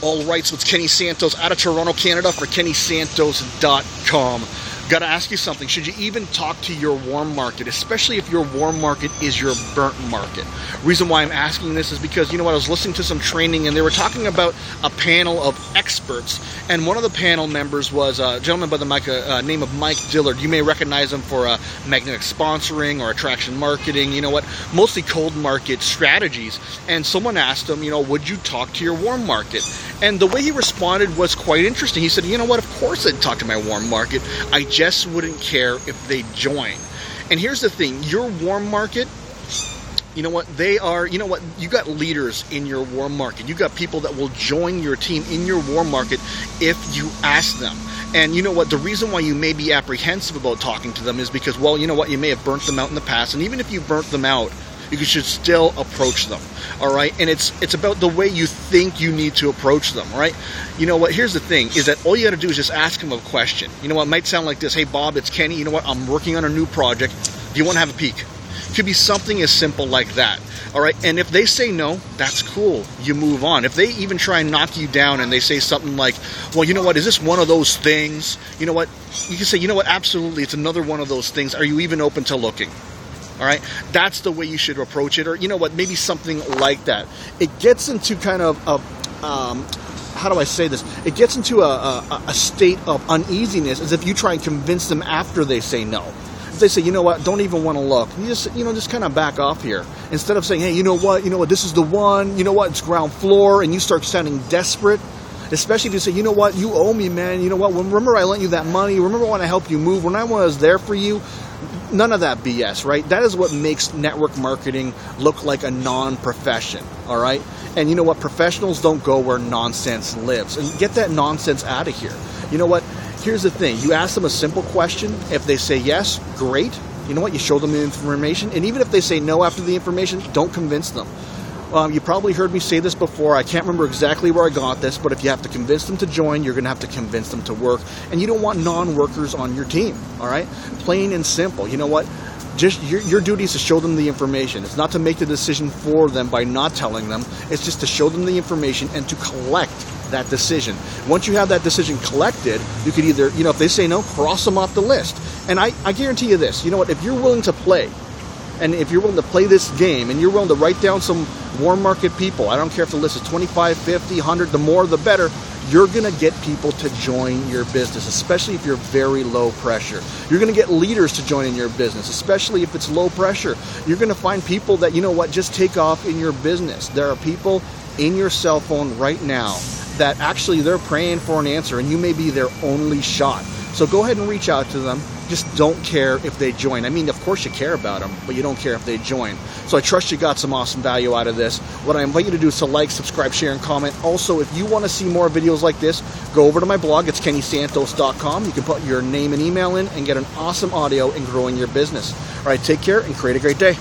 All right, so it's Kenny Santos out of Toronto, Canada for KennySantos.com. Got to ask you something. Should you even talk to your warm market, especially if your warm market is your burnt market? Reason why I'm asking this is because, you know what, I was listening to some training and they were talking about a panel of experts, and one of the panel members was a gentleman by the name of Mike Dillard. You may recognize him for magnetic sponsoring or attraction marketing, you know what, mostly cold market strategies. And someone asked him, you know, would you talk to your warm market? And the way he responded was quite interesting. He said, you know what, of course I'd talk to my warm market. I just wouldn't care if they join. And here's the thing, your warm market, you know what, they are, you know what, you got leaders in your warm market. You got people that will join your team in your warm market if you ask them. And you know what, the reason why you may be apprehensive about talking to them is because, well, you know what, you may have burnt them out in the past. And even if you burnt them out, you should still approach them, all right? And it's about the way you think you need to approach them, all right? You know what, here's the thing, is that all you got to do is just ask them a question. You know what, it might sound like this, hey Bob, it's Kenny, you know what, I'm working on a new project. Do you want to have a peek? It could be something as simple like that, all right? And if they say no, that's cool. You move on. If they even try and knock you down and they say something like, well, you know what, is this one of those things? You know what, you can say, you know what, absolutely, it's another one of those things. Are you even open to looking? All right, that's the way you should approach it, or you know what, maybe something like that. It gets into kind of how do I say this? It gets into a state of uneasiness as if you try and convince them after they say no. If they say, you know what, don't even want to look, you just kind of back off here. Instead of saying, hey, you know what, this is the one, you know what, it's ground floor, and you start sounding desperate. Especially if you say, you know what, you owe me, man. You know what, remember I lent you that money. Remember when I helped you move, when I was there for you. None of that BS, right? That is what makes network marketing look like a non-profession, all right? And you know what? Professionals don't go where nonsense lives. And get that nonsense out of here. You know what? Here's the thing. You ask them a simple question. If they say yes, great. You know what? You show them the information. And even if they say no after the information, don't convince them. You probably heard me say this before. I can't remember exactly where I got this, but if you have to convince them to join, you're going to have to convince them to work. And you don't want non-workers on your team, all right? Plain and simple. You know what? Just your duty is to show them the information. It's not to make the decision for them by not telling them. It's just to show them the information and to collect that decision. Once you have that decision collected, you could either, you know, if they say no, cross them off the list. And I guarantee you this, you know what? If you're willing to play, and if you're willing to play this game and you're willing to write down some warm market people, I don't care if the list is 25, 50, 100, the more the better, you're going to get people to join your business, especially if you're very low pressure. You're going to get leaders to join in your business, especially if it's low pressure. You're going to find people that, you know what, just take off in your business. There are people in your cell phone right now that actually they're praying for an answer, and you may be their only shot. So go ahead and reach out to them. Just don't care if they join. I mean, of course you care about them, but you don't care if they join. So I trust you got some awesome value out of this. What I invite you to do is to like, subscribe, share, and comment. Also, if you want to see more videos like this, go over to my blog. It's KennySantos.com. You can put your name and email in and get an awesome audio in growing your business. All right, take care and create a great day.